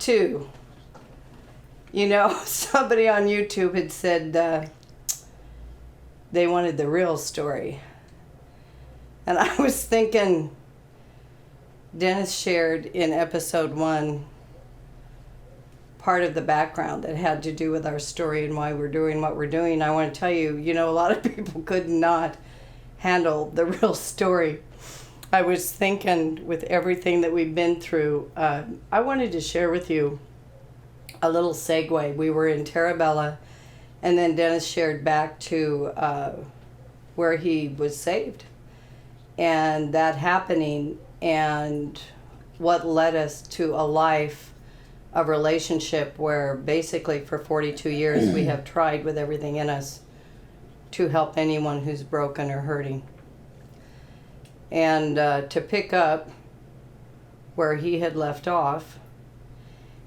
2. You know, somebody on YouTube had said they wanted the real story. And I was thinking, Dennis shared in episode 1 part of the background that had to do with our story and why we're doing what we're doing. I want to tell you, you know, a lot of people could not handle the real story. I was thinking with everything that we've been through, I wanted to share with you a little segue. We were in Terabella, and then Dennis shared back to where he was saved. And that happening and what led us to a life of relationship where basically for 42 years we have tried with everything in us to help anyone who's broken or hurting. And to pick up where he had left off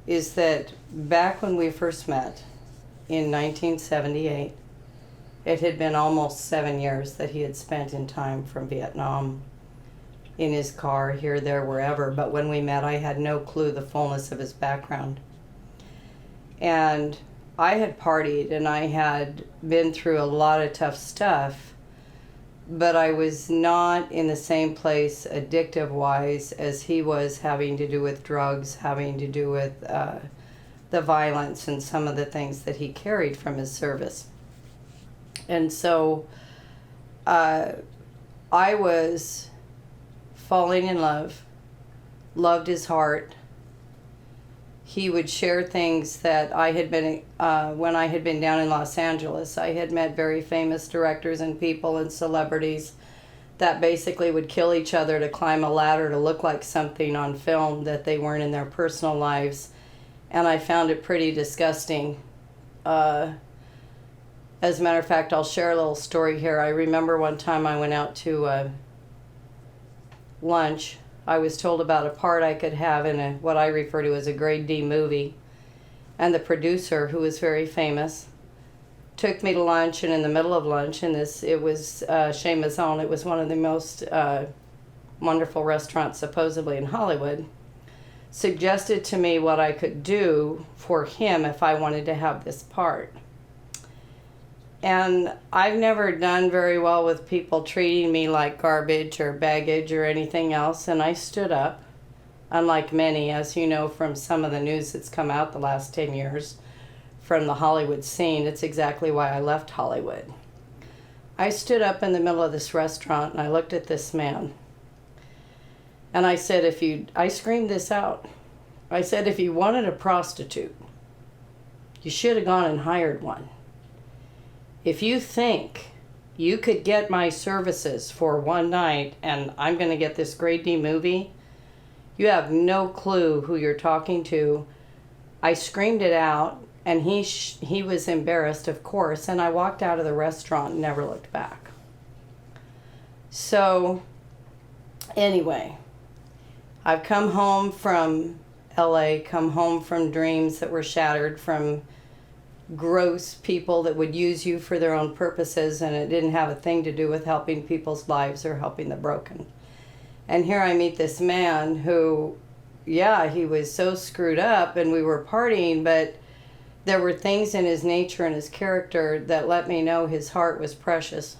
is that back when we first met in 1978, it had been almost 7 years that he had spent in time from Vietnam in his car, here, there, wherever. But when we met, I had no clue the fullness of his background. And I had partied and I had been through a lot of tough stuff, but I was not in the same place addictive-wise as he was, having to do with drugs, having to do with the violence and some of the things that he carried from his service. And so I was falling in love, loved his heart. He would share things that I had been, when I had been down in Los Angeles, I had met very famous directors and people and celebrities that basically would kill each other to climb a ladder to look like something on film that they weren't in their personal lives. And I found it pretty disgusting. As a matter of fact, I'll share a little story here. I remember one time I went out to lunch. I was told about a part I could have in what I refer to as a grade D movie. And the producer, who was very famous, took me to lunch, and in the middle of lunch, and it was Chez Maison, it was one of the most wonderful restaurants supposedly in Hollywood, suggested to me what I could do for him if I wanted to have this part. And I've never done very well with people treating me like garbage or baggage or anything else, and I stood up, unlike many, as you know from some of the news that's come out the last 10 years from the Hollywood scene. It's exactly why I left Hollywood. I stood up in the middle of this restaurant and I looked at this man. And I said, I screamed this out. I said, if you wanted a prostitute, you should have gone and hired one. If you think you could get my services for one night and I'm going to get this grade D movie, you have no clue who you're talking to. I screamed it out, and he was embarrassed, of course, and I walked out of the restaurant and never looked back. So, anyway, I've come home from LA, come home from dreams that were shattered, from gross people that would use you for their own purposes, and it didn't have a thing to do with helping people's lives or helping the broken. And here I meet this man who, yeah, he was so screwed up and we were partying, but there were things in his nature and his character that let me know his heart was precious.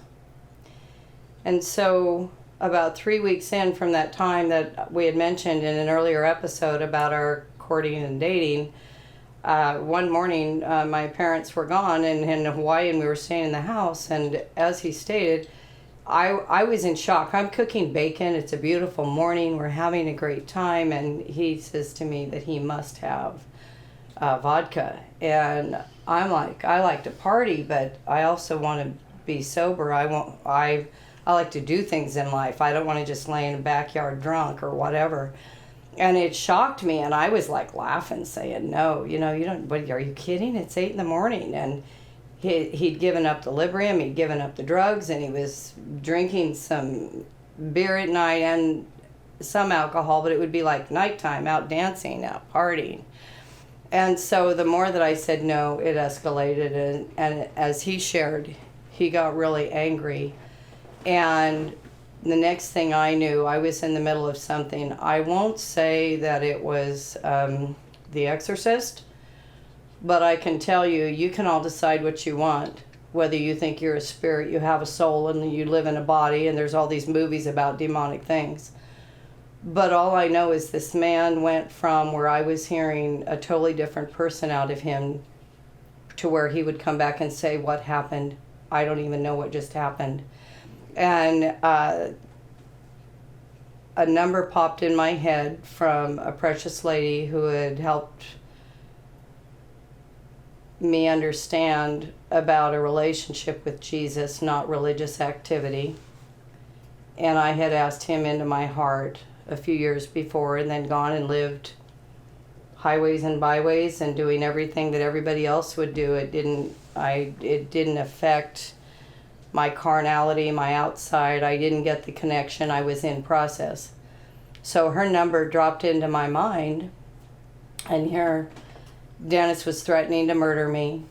And so about 3 weeks in from that time that we had mentioned in an earlier episode about our courting and dating, one morning my parents were gone in Hawaii, and we were staying in the house, and as he stated, I was in shock. I'm cooking bacon, it's a beautiful morning, we're having a great time, and he says to me that he must have vodka. And I'm like, I like to party, but I also want to be sober. I like to do things in life. I don't want to just lay in the backyard drunk or whatever. And it shocked me, and I was like laughing, saying, no, you don't, what, are you kidding? It's 8 a.m. And he'd given up the Librium, he'd given up the drugs, and he was drinking some beer at night and some alcohol, but it would be like nighttime, out dancing, out partying. And so the more that I said no, it escalated, and as he shared, he got really angry. And the next thing I knew, I was in the middle of something. I won't say that it was The Exorcist. But I can tell you, you can all decide what you want. Whether you think you're a spirit, you have a soul, and you live in a body, and there's all these movies about demonic things. But all I know is this man went from where I was hearing a totally different person out of him to where he would come back and say, what happened? I don't even know what just happened. And a number popped in my head from a precious lady who had helped me understand about a relationship with Jesus, not religious activity. And I had asked him into my heart a few years before, and then gone and lived highways and byways and doing everything that everybody else would do. It didn't affect my carnality, my outside. I didn't get the connection. I was in process. So her number dropped into my mind, and here Dennis was threatening to murder me.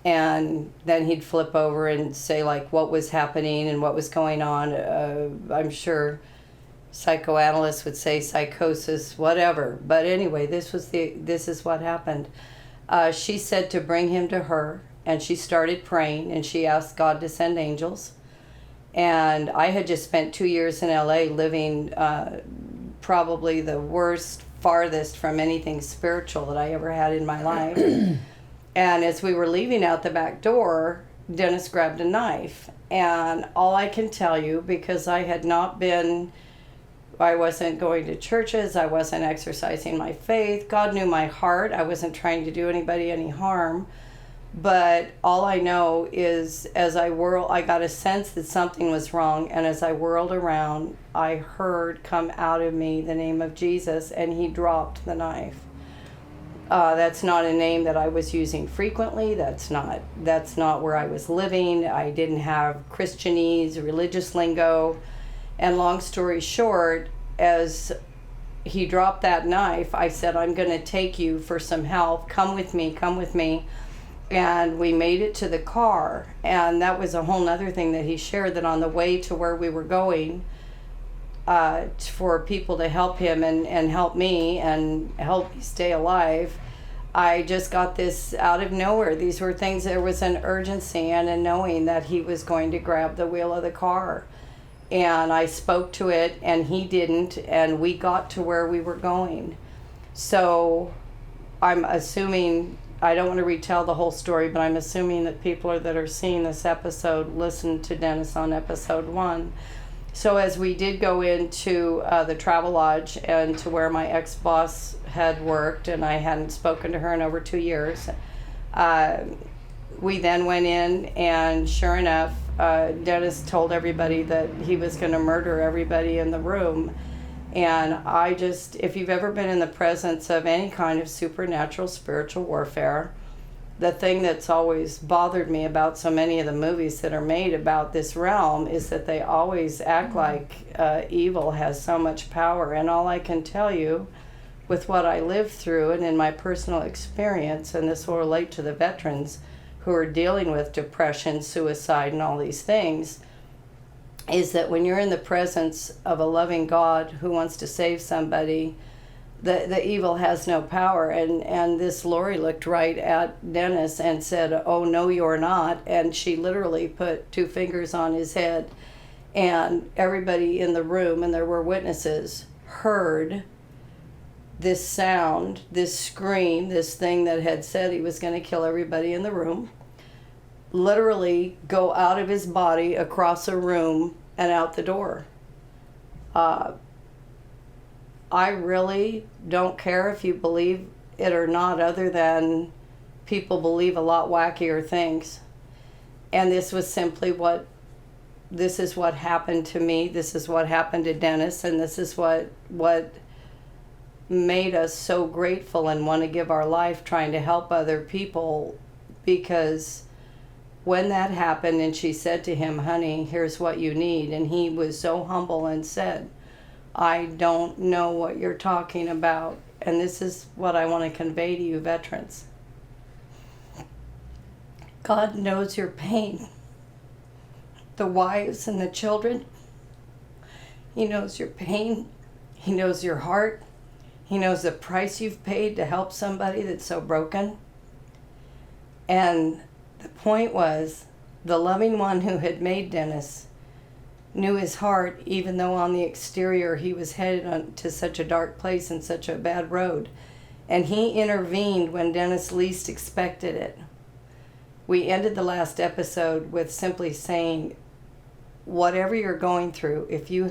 And then he'd flip over and say, like, what was happening and what was going on. I'm sure psychoanalysts would say psychosis, whatever. But anyway, this is what happened. She said to bring him to her, and she started praying, and she asked God to send angels. And I had just spent 2 years in LA living probably the worst, farthest from anything spiritual that I ever had in my life. And as we were leaving out the back door, Dennis grabbed a knife. And all I can tell you, because I wasn't going to churches, I wasn't exercising my faith. God knew my heart. I wasn't trying to do anybody any harm. But all I know is as I got a sense that something was wrong. And as I whirled around, I heard come out of me the name of Jesus, and he dropped the knife. That's not a name that I was using frequently. That's not where I was living. I didn't have Christianese, religious lingo. And long story short, as he dropped that knife, I said, I'm going to take you for some help. Come with me. And we made it to the car. And that was a whole nother thing that he shared, that on the way to where we were going, for people to help him and help me and help me stay alive, I just got this out of nowhere. These were things, there was an urgency and a knowing that he was going to grab the wheel of the car. And I spoke to it, and he didn't, and we got to where we were going. So I'm assuming, I don't want to retell the whole story, but I'm assuming that people that are seeing this episode listened to Dennis on episode 1. So as we did go into the travel lodge and to where my ex-boss had worked, and I hadn't spoken to her in over 2 years, we then went in, and sure enough, Dennis told everybody that he was going to murder everybody in the room. And if you've ever been in the presence of any kind of supernatural spiritual warfare, the thing that's always bothered me about so many of the movies that are made about this realm is that they always act like evil has so much power. And all I can tell you, with what I lived through and in my personal experience, and this will relate to the veterans who are dealing with depression, suicide, and all these things, is that when you're in the presence of a loving God who wants to save somebody, the evil has no power. And this Lori looked right at Dennis and said, oh, no, you're not. And she literally put 2 fingers on his head. And everybody in the room, and there were witnesses, heard this sound, this scream, this thing that had said he was going to kill everybody in the room, literally go out of his body across a room and out the door. I really don't care if you believe it or not, other than people believe a lot wackier things. And this is what happened to me. This is what happened to Dennis, and this is what made us so grateful and want to give our life trying to help other people. Because when that happened and she said to him, honey, here's what you need, and he was so humble and said, I don't know what you're talking about. And this is what I want to convey to you, veterans. God knows your pain. The wives and the children. He knows your pain. He knows your heart. He knows the price you've paid to help somebody that's so broken. And the point was, the loving one who had made Dennis knew his heart, even though on the exterior he was headed to such a dark place and such a bad road. And he intervened when Dennis least expected it. We ended the last episode with simply saying, whatever you're going through, if your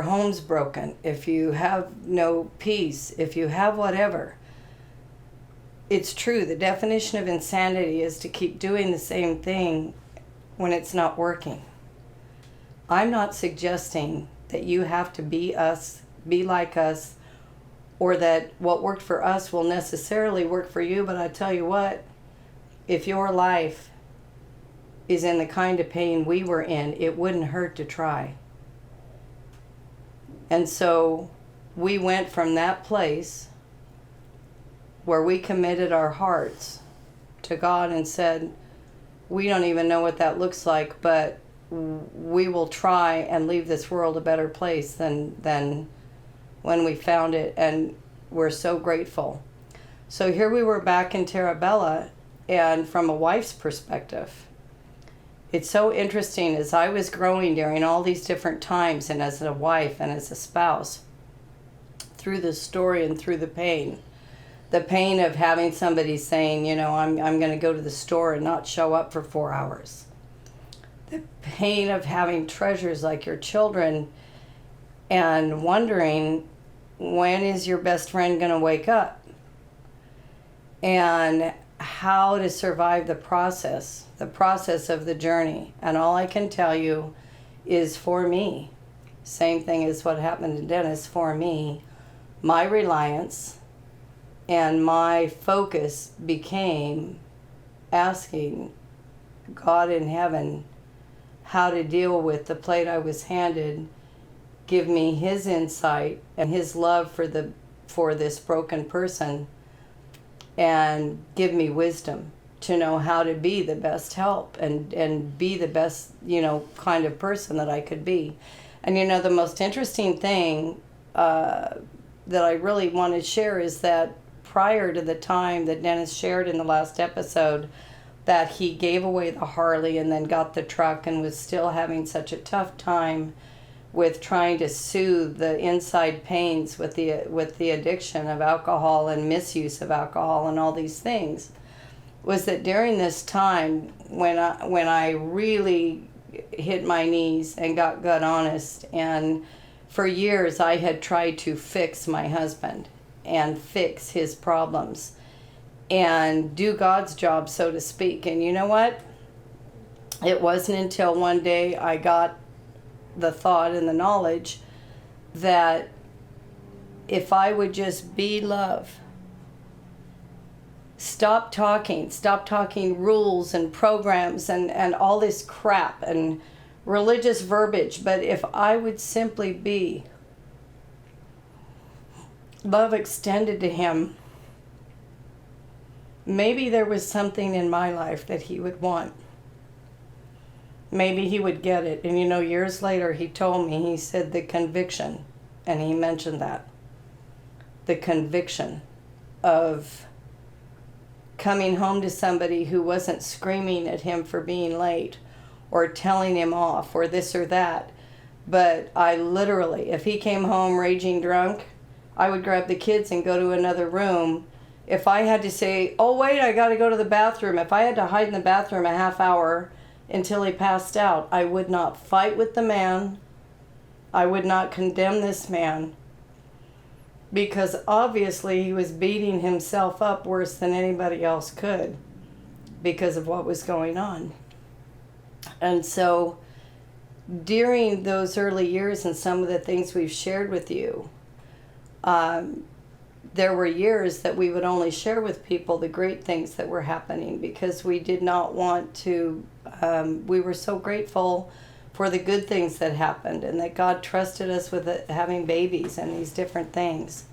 home's broken, if you have no peace, if you have whatever, it's true. The definition of insanity is to keep doing the same thing when it's not working. I'm not suggesting that you have to be us, be like us, or that what worked for us will necessarily work for you, but I tell you what, if your life is in the kind of pain we were in, it wouldn't hurt to try. And so we went from that place where we committed our hearts to God and said, we don't even know what that looks like, but we will try and leave this world a better place than when we found it, and we're so grateful. So here we were back in Terra Bella, and from a wife's perspective, it's so interesting as I was growing during all these different times, and as a wife and as a spouse, through the story and through the pain of having somebody saying, you know, I'm going to go to the store and not show up for 4 hours. The pain of having treasures like your children and wondering, when is your best friend going to wake up? And how to survive the process of the journey. And all I can tell you is, for me, same thing as what happened to Dennis, for me, my reliance and my focus became asking God in heaven how to deal with the plate I was handed, give me his insight and his love for this broken person, and give me wisdom to know how to be the best help and be the best, kind of person that I could be. And the most interesting thing that I really want to share is that prior to the time that Dennis shared in the last episode, that he gave away the Harley and then got the truck and was still having such a tough time with trying to soothe the inside pains with the addiction of alcohol and misuse of alcohol and all these things, was that during this time when I really hit my knees and got gut honest, and for years I had tried to fix my husband and fix his problems and do God's job, so to speak. And you know what? It wasn't until one day I got the thought and the knowledge that if I would just be love, stop talking rules and programs and all this crap and religious verbiage, but if I would simply be love extended to him, maybe there was something in my life that he would want. Maybe he would get it. And years later he told me, he said the conviction, and he mentioned that, the conviction of coming home to somebody who wasn't screaming at him for being late or telling him off or this or that. But I literally, if he came home raging drunk, I would grab the kids and go to another room. If I had to say, oh wait, I got to go to the bathroom, if I had to hide in the bathroom a half hour until he passed out, I would not fight with the man. I would not condemn this man, because obviously he was beating himself up worse than anybody else could because of what was going on. And so during those early years and some of the things we've shared with you, there were years that we would only share with people the great things that were happening, because we did not want to, we were so grateful for the good things that happened and that God trusted us with having babies and these different things.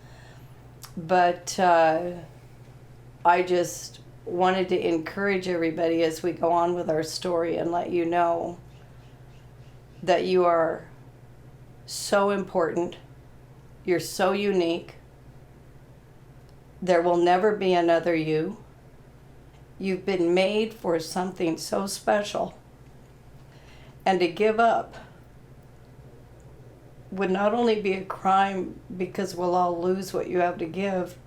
But I just wanted to encourage everybody as we go on with our story and let you know that you are so important. You're so unique. There will never be another you. You've been made for something so special. And to give up would not only be a crime because we'll all lose what you have to give,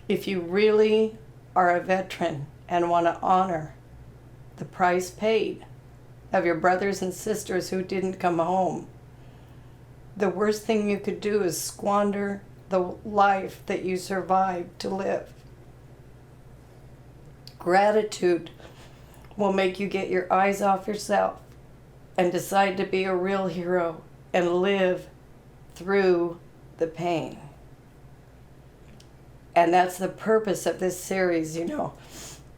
if you really are a veteran and want to honor the price paid of your brothers and sisters who didn't come home, the worst thing you could do is squander the life that you survived to live. Gratitude will make you get your eyes off yourself and decide to be a real hero and live through the pain. And that's the purpose of this series, you know.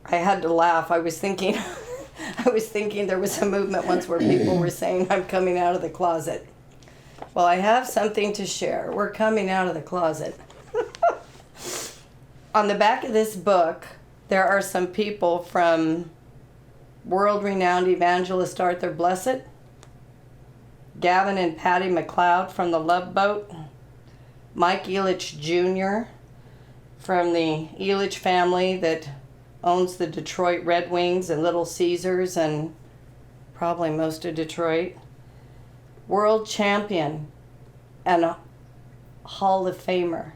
I had to laugh. I was thinking there was a movement once where people were saying, I'm coming out of the closet. Well, I have something to share. We're coming out of the closet. On the back of this book, there are some people from world-renowned evangelist Arthur Blessed, Gavin and Patty McLeod from the Love Boat, Mike Elich Jr. from the Elich family that owns the Detroit Red Wings and Little Caesars and probably most of Detroit, world champion and a Hall of Famer,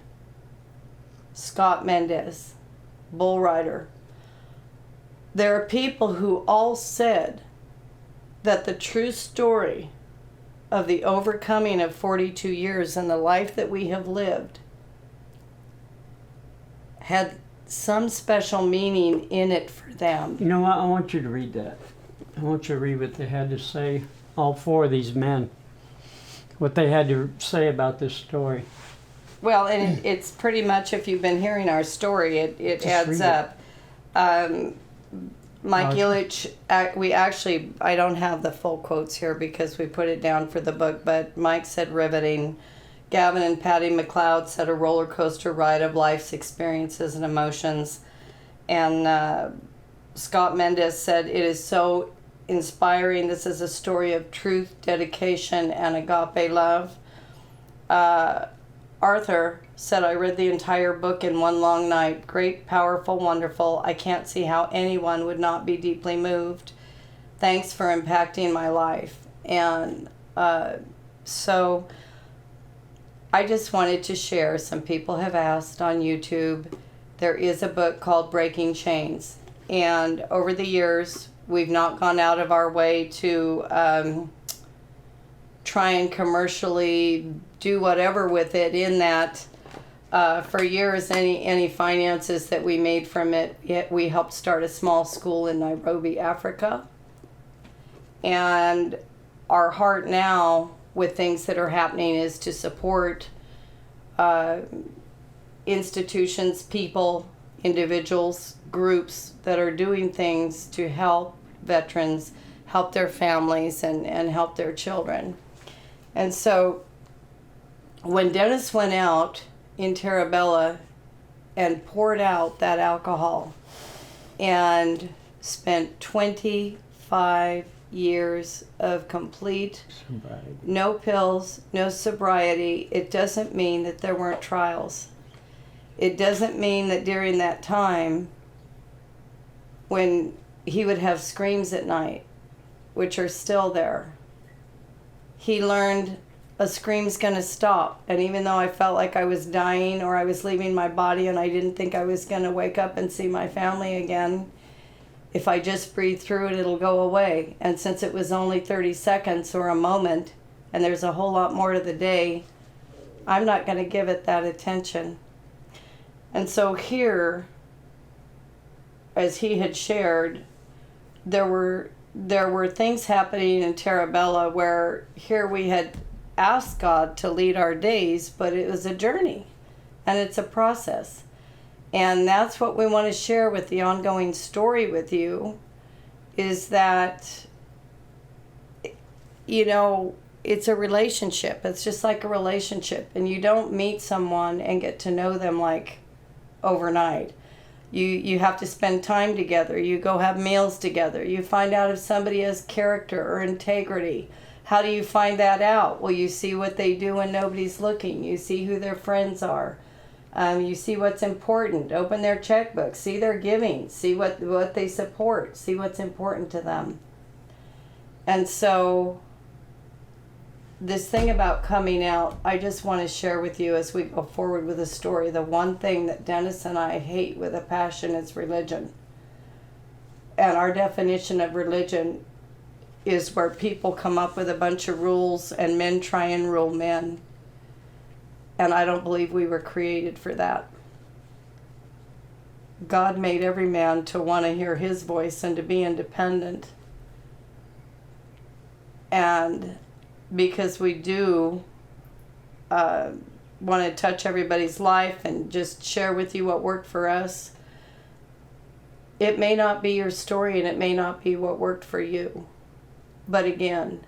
Scott Mendez, bull rider. There are people who all said that the true story of the overcoming of 42 years and the life that we have lived had some special meaning in it for them. You know what? I want you to read that. I want you to read what they had to say, all four of these men, what they had to say about this story. Well, and it's pretty much, if you've been hearing our story, it adds up. Mike Ilitch, I don't have the full quotes here because we put it down for the book, but Mike said riveting. Gavin and Patty McLeod said a roller coaster ride of life's experiences and emotions. And Scott Mendez said, it is so inspiring. This is a story of truth, dedication, and agape love. Arthur said, I read the entire book in one long night. Great, powerful, wonderful. I can't see how anyone would not be deeply moved. Thanks for impacting my life. And so I just wanted to share. Some people have asked on YouTube. There is a book called Breaking Chains. And over the years, we've not gone out of our way to try and commercially do whatever with it, in that for years any finances that we made from it, we helped start a small school in Nairobi, Africa. And our heart now with things that are happening is to support institutions, people, individuals, groups that are doing things to help veterans, help their families, and help their children. And so when Dennis went out in Terabella and poured out that alcohol and spent 25 years of complete sobriety, no pills, no sobriety, it doesn't mean that there weren't trials. It doesn't mean that during that time when he would have screams at night, which are still there, he learned a scream's gonna stop. And even though I felt like I was dying or I was leaving my body and I didn't think I was gonna wake up and see my family again, if I just breathe through it, it'll go away. And since it was only 30 seconds or a moment, and there's a whole lot more to the day, I'm not gonna give it that attention. And so here, as he had shared, there were things happening in Terabella where here we had asked God to lead our days, but it was a journey and it's a process. And that's what we want to share with the ongoing story with you, is that, you know, it's a relationship. It's just like a relationship, and you don't meet someone and get to know them like overnight. You have to spend time together. You go have meals together. You find out if somebody has character or integrity, How do you find that out? Well, you see what they do when nobody's looking. You see who their friends are. You see what's important. Open their checkbook. See their giving. See what they support. See what's important to them. And so this thing about coming out, I just want to share with you as we go forward with the story. The one thing that Dennis and I hate with a passion is religion. And our definition of religion is where people come up with a bunch of rules and men try and rule men. And I don't believe we were created for that. God made every man to want to hear his voice and to be independent. And because we do want to touch everybody's life and just share with you what worked for us, it may not be your story and it may not be what worked for you. But again,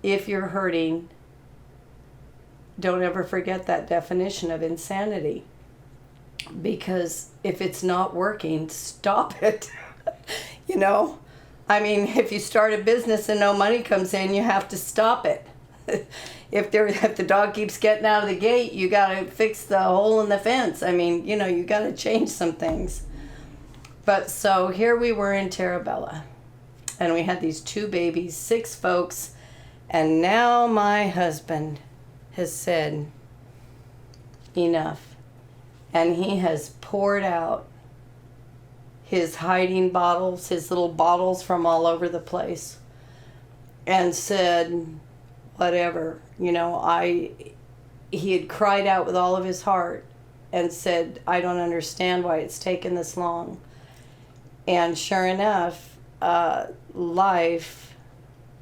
if you're hurting, don't ever forget that definition of insanity. Because if it's not working, stop it. You know? I mean, if you start a business and no money comes in, you have to stop it. If the dog keeps getting out of the gate, you got to fix the hole in the fence. I mean, you know, you got to change some things. But so here we were in Terabella. And we had these 2 babies, 6 folks, and now my husband has said, enough. And he has poured out his hiding bottles, his little bottles from all over the place, and said, whatever, you know, he had cried out with all of his heart and said, I don't understand why it's taken this long. And sure enough, life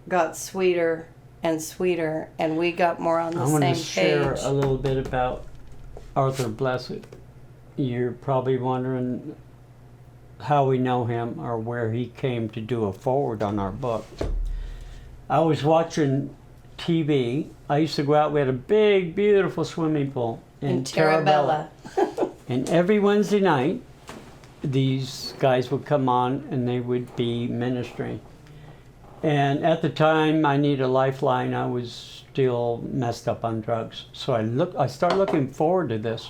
got sweeter and sweeter, and we got more on the same page. I want to share a little bit about Arthur Blessed. You're probably wondering how we know him or where he came to do a forward on our book. I was watching TV. I used to go out. We had a big, beautiful swimming pool in Terabella. And every Wednesday night, these guys would come on and they would be ministering. And at the time, I needed a lifeline. I was still messed up on drugs. So I started looking forward to this.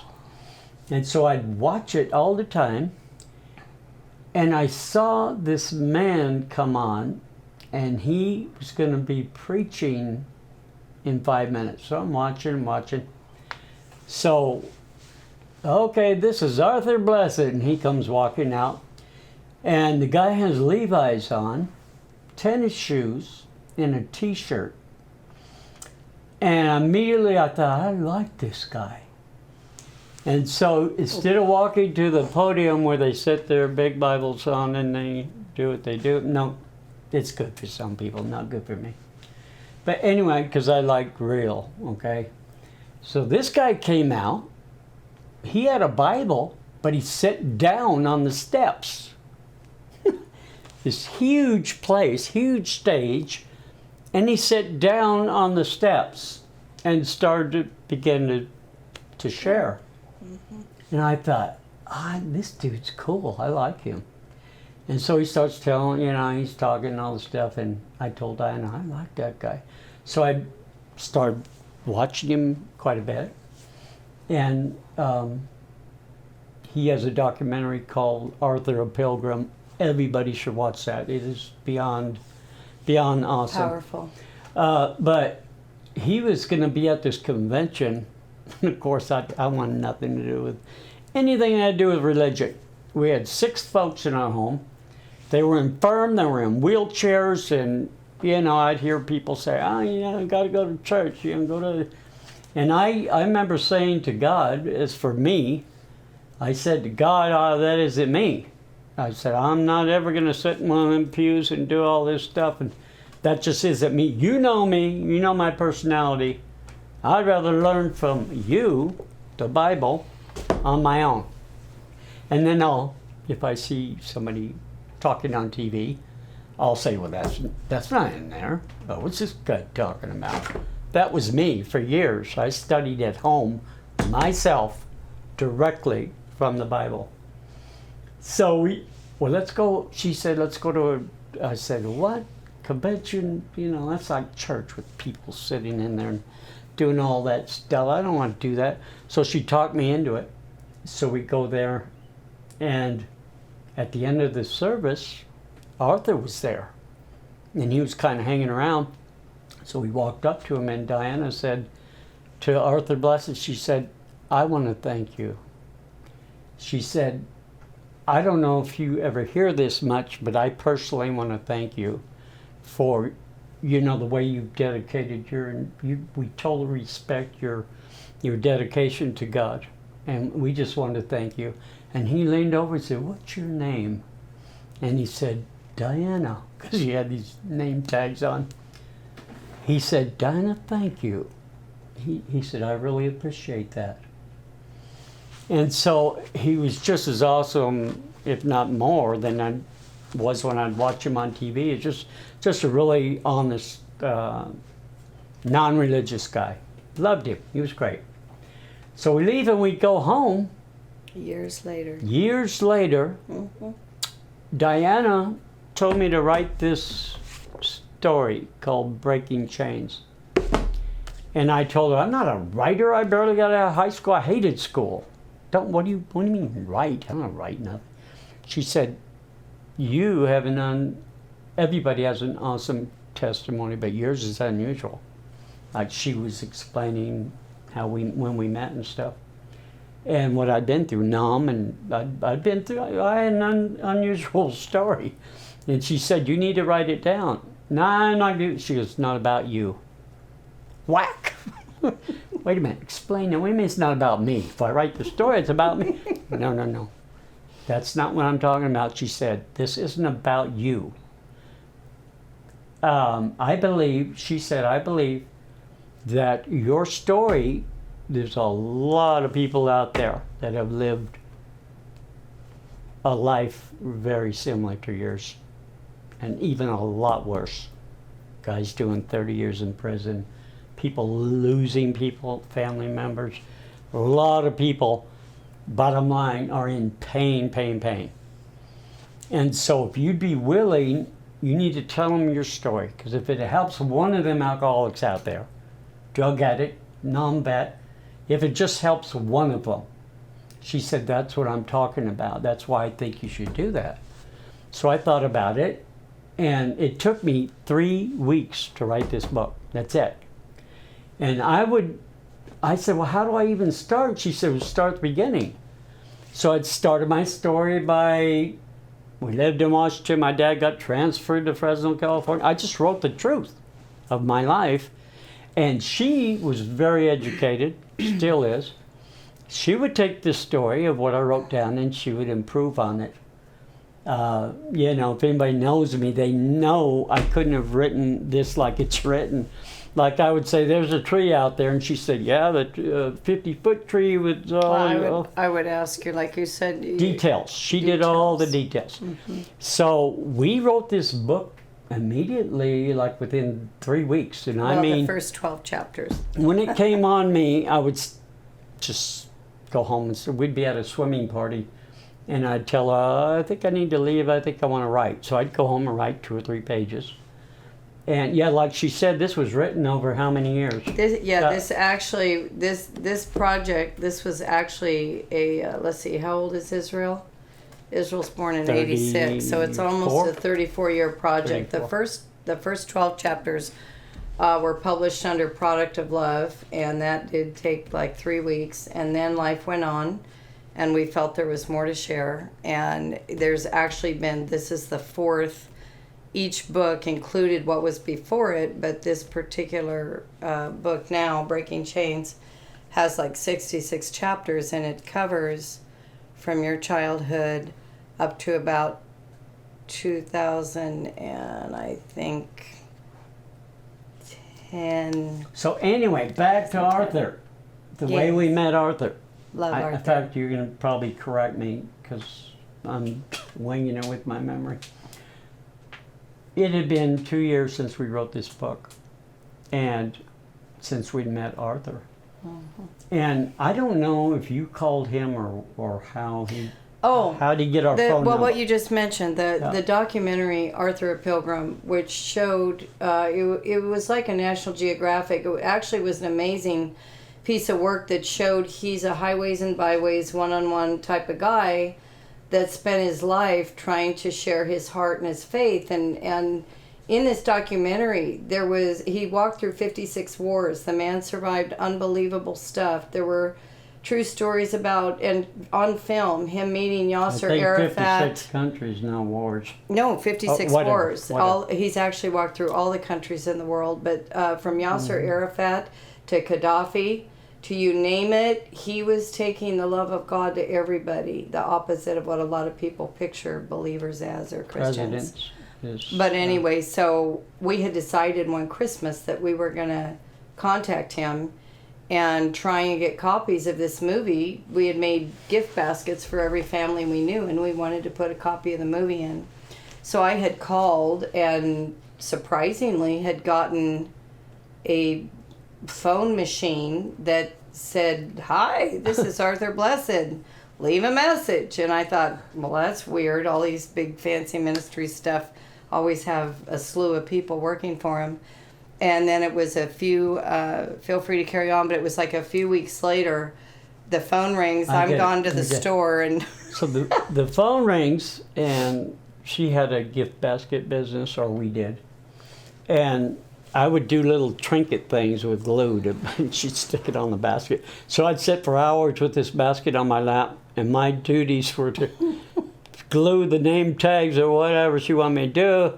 And so I'd watch it all the time. And I saw this man come on, and he was going to be preaching in 5 minutes. So I'm watching. So, okay, this is Arthur Blessed, and he comes walking out. And the guy has Levi's on, tennis shoes, and a t-shirt. And immediately I thought, I like this guy. And so instead of walking to the podium where they sit their big Bibles on and they do what they do, no, it's good for some people, not good for me. But anyway, because I like real, okay? So this guy came out. He had a Bible, but he sat down on the steps. This huge place, huge stage, and he sat down on the steps and started to begin to share. Mm-hmm. And I thought, this dude's cool. I like him. And so he starts telling, he's talking and all this stuff, and I told Diana, I like that guy. So I started watching him quite a bit. And he has a documentary called Arthur a Pilgrim. Everybody should watch that. It is beyond awesome. Powerful. But he was going to be at this convention. And of course, I wanted nothing to do with anything that had to do with religion. We had 6 folks in our home. They were infirm, they were in wheelchairs, and, I'd hear people say, I got to go to church, go to... And I remember saying to God, as for me, I said to God, that isn't me. I said, I'm not ever going to sit in one of them pews and do all this stuff, and that just isn't me. You know me, you know my personality. I'd rather learn from you, the Bible, on my own. And then if I see somebody talking on TV, I'll say, well, that's not in there. Oh, what's this guy talking about? That was me for years. I studied at home myself directly from the Bible. So let's go. She said, let's go to I said, what? convention, that's like church with people sitting in there and doing all that stuff. I don't want to do that. So she talked me into it. So we go there, and at the end of the service, Arthur was there, and he was kind of hanging around. So we walked up to him, and Diana said to Arthur Blessed, she said, I want to thank you. She said, I don't know if you ever hear this much, but I personally want to thank you for, the way you've dedicated we totally respect your dedication to God. And we just want to thank you. And he leaned over and said, what's your name? And he said, Diana, because he had these name tags on. He said, Diana, thank you. He said, I really appreciate that. And so he was just as awesome, if not more, than I was when I'd watch him on TV. It's just a really honest, non-religious guy. Loved him. He was great. So we leave and we go home. Years later. Mm-hmm. Diana told me to write this story called Breaking Chains. And I told her, I'm not a writer. I barely got out of high school. I hated school. What do you mean write? I don't write nothing. She said, everybody has an awesome testimony, but yours is unusual. Like she was explaining when we met and stuff, and what I'd been through. I had an unusual story. And she said, you need to write it down. No, I'm not doing it. She goes, it's not about you. Whack! Wait a minute, explain that. Wait a minute, it's not about me. If I write the story, it's about me. No. That's not what I'm talking about, she said. This isn't about you. I believe that your story, there's a lot of people out there that have lived a life very similar to yours, and even a lot worse. Guys doing 30 years in prison, people losing people, family members. A lot of people, bottom line, are in pain. And so if you'd be willing, you need to tell them your story, because if it helps one of them alcoholics out there, drug addict, non-vet, if it just helps one of them, she said, that's what I'm talking about. That's why I think you should do that. So I thought about it, and it took me 3 weeks to write this book. That's it. And I said, well, how do I even start? She said, well, start at the beginning. So I'd started my story we lived in Washington. My dad got transferred to Fresno, California. I just wrote the truth of my life. And she was very educated, still is. She would take this story of what I wrote down and she would improve on it. If anybody knows me, they know I couldn't have written this like it's written. Like I would say, there's a tree out there, and she said, yeah, the 50-foot tree with all... I would ask you, like you said... Details. She did all the details. Mm-hmm. So we wrote this book immediately, like within 3 weeks. And the first 12 chapters. When it came on me, I would just go home and we'd be at a swimming party, and I'd tell her, I think I need to leave, I think I want to write. So I'd go home and write 2 or 3 pages. And yeah, like she said, this was written over how many years? This project, this was actually let's see, how old is Israel? Israel's born in 86, so it's almost a 34-year project. 34. The first 12 chapters were published under Product of Love, and that did take like 3 weeks, and then life went on, and we felt there was more to share, and there's actually been, this is the 4th. Each book included what was before it, but this particular book now, Breaking Chains, has like 66 chapters, and it covers from your childhood up to about 2000 and I think 10. So anyway, back to Arthur. The way we met Arthur. Love Arthur. In fact, you're going to probably correct me because I'm winging it with my memory. It had been 2 years since we wrote this book, and since we'd met Arthur. Mm-hmm. And I don't know if you called him or how he... Oh, How do you get our phone well, number? what you just mentioned, Yeah. the documentary Arthur Pilgrim, which showed it was like a National Geographic. It actually was an amazing piece of work that showed he's a highways and byways one-on-one type of guy that spent his life trying to share his heart and his faith. And in this documentary, he walked through 56 wars. The man survived unbelievable stuff. There were true stories about, and on film, him meeting Yasser I think Arafat. 56 countries now wars. No, 56 whatever, wars. whatever. He's actually walked through all the countries in the world, but from Yasser Arafat to Gaddafi to you name it, he was taking the love of God to everybody, the opposite of what a lot of people picture believers as or Christians. Presidents. But anyway, so we had decided one Christmas that we were going to contact him and try and get copies of this movie. We had made gift baskets for every family we knew, and we wanted to put a copy of the movie in. So I had called and surprisingly had gotten a phone machine that said, "Hi, this is Arthur Blessed. Leave a message." And I thought, well, that's weird. All these big fancy ministry stuff always have a slew of people working for them. And then it was a few, feel free to carry on, but it was like a few weeks later, the phone rings. I'm gone to the store. And So the phone rings, and she had a gift basket business, or we did. And I would do little trinket things with glue, and she'd stick it on the basket. So I'd sit for hours with this basket on my lap, and my duties were to glue the name tags or whatever she wanted me to do.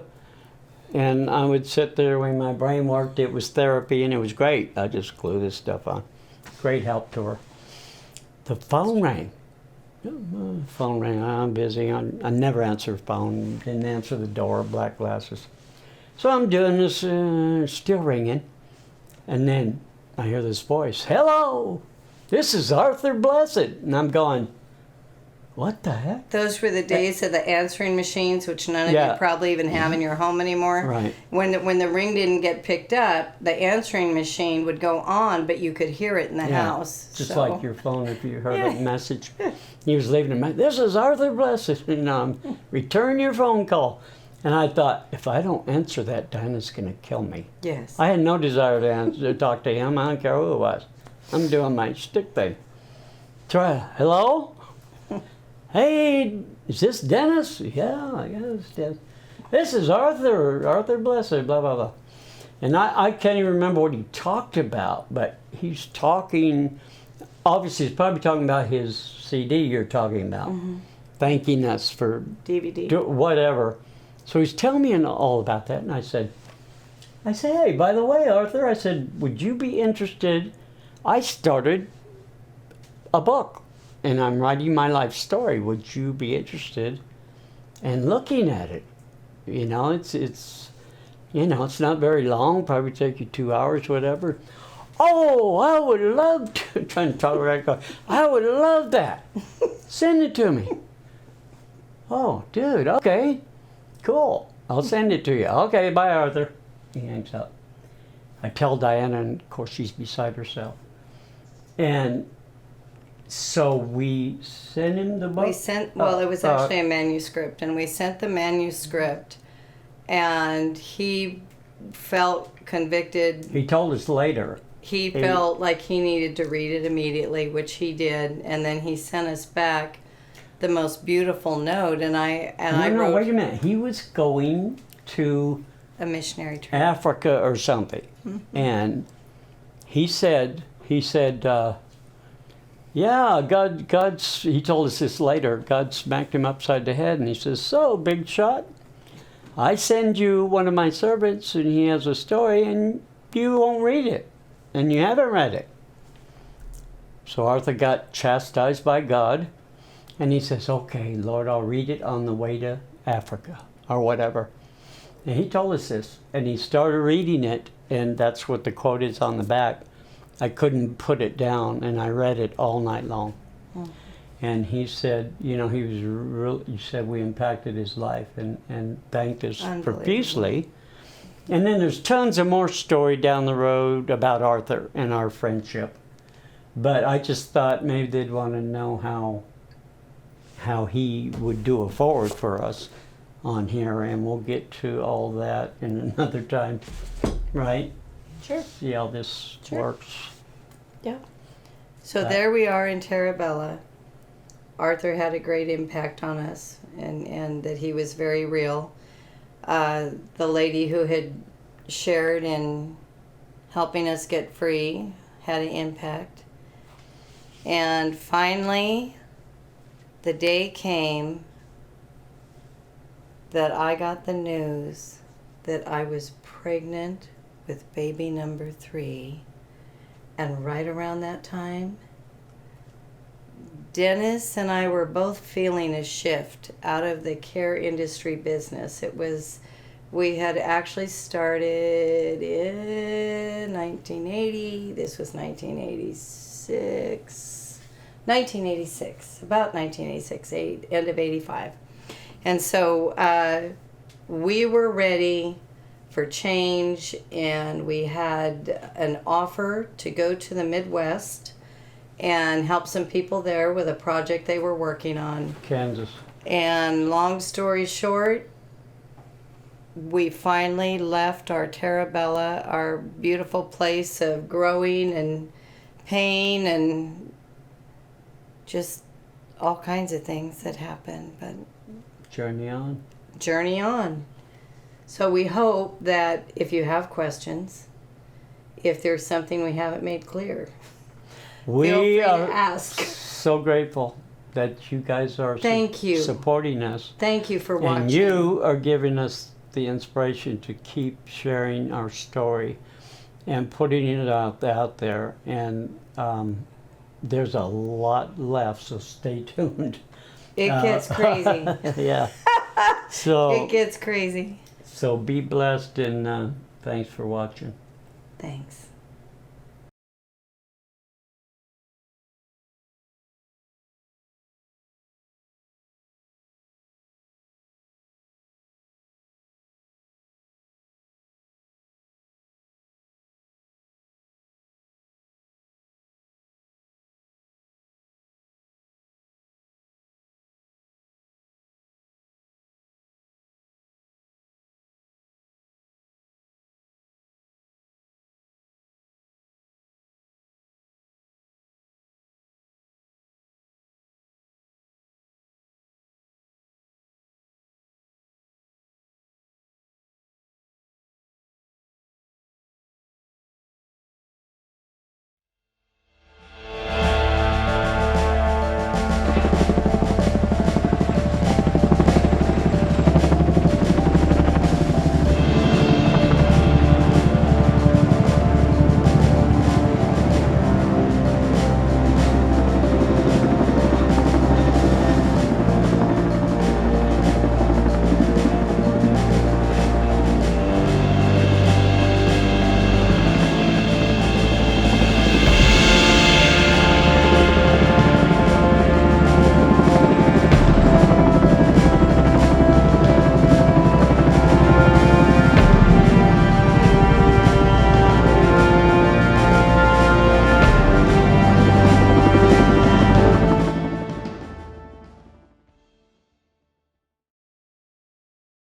And I would sit there when my brain worked. It was therapy, and it was great. I just glue this stuff on. Great help to her. The phone rang. Phone rang. I'm busy. I never answer the phone. Didn't answer the door. Black glasses. So I'm doing this, still ringing. And then I hear this voice. "Hello, this is Arthur Blessed." And I'm going, what the heck? those were the days of the answering machines, which none of you probably even have in your home anymore. Right. When the ring didn't get picked up, the answering machine would go on, but you could hear it in the house. Just so. like your phone, if you heard a message. He was leaving a message. "This is Arthur Blessed. Return your phone call." And I thought, if I don't answer that, Dinah's going to kill me. Yes. I had no desire to talk to him. I don't care who it was. I'm doing my shtick thing. Try, "Hello? Hey, is this Dennis?" "Yeah, I guess it's Dennis." "This is Arthur Blessed, blah, blah, blah." And I can't even remember what he talked about, but he's talking, obviously he's probably talking about his CD you're talking about, thanking us for DVD. whatever. So he's telling me all about that, and I said, "Hey, by the way, Arthur," I said, "would you be interested? I started a book, and I'm writing my life story. Would you be interested in looking at it? You know, it's not very long. Probably take you 2 hours, whatever." "Oh, I would love to." Trying to talk right. "I would love that. Send it to me." "Oh, dude, okay. Cool. I'll send it to you." "Okay, bye, Arthur." He hangs up. I tell Diana, and of course she's beside herself. And so we sent him the book. It was actually a manuscript, and we sent the manuscript, and he felt convicted. He told us later. He felt like he needed to read it immediately, which he did, and then he sent us back the most beautiful note, and I wrote, wait a minute. He was going to a missionary trip. Africa or something, and he said, yeah, God's. He told us this later. God smacked him upside the head, and he says, "So, big shot, I send you one of my servants, and he has a story, and you won't read it, and you haven't read it." So Arthur got chastised by God. And he says, "Okay, Lord, I'll read it on the way to Africa," or whatever. And he told us this. And he started reading it, and that's what the quote is on the back. I couldn't put it down, and I read it all night long. And he said, he said we impacted his life and thanked us profusely. And then there's tons of more story down the road about Arthur and our friendship. But I just thought maybe they'd want to know how how he would do a forward for us on here, and we'll get to all that in another time, right? Sure. See how this works. Yeah. So there we are in Terabella. Arthur had a great impact on us, and that he was very real. The lady who had shared in helping us get free had an impact. And finally, the day came that I got the news that I was pregnant with baby number 3. And right around that time, Dennis and I were both feeling a shift out of the care industry business. We had actually started in 1980. This was 1986, about 1986, end of 85. And so we were ready for change, and we had an offer to go to the Midwest and help some people there with a project they were working on. Kansas. And long story short, we finally left our Terabella, our beautiful place of growing and pain and just all kinds of things that happened. But Journey on. Journey on. So we hope that if you have questions, if there's something we haven't made clear, feel free to ask. So grateful that you guys are Thank you. supporting us. Thank you for watching. And you are giving us the inspiration to keep sharing our story and putting it out there. And there's a lot left, so stay tuned. It gets crazy. Yeah. So It gets crazy. So be blessed, and thanks for watching. Thanks.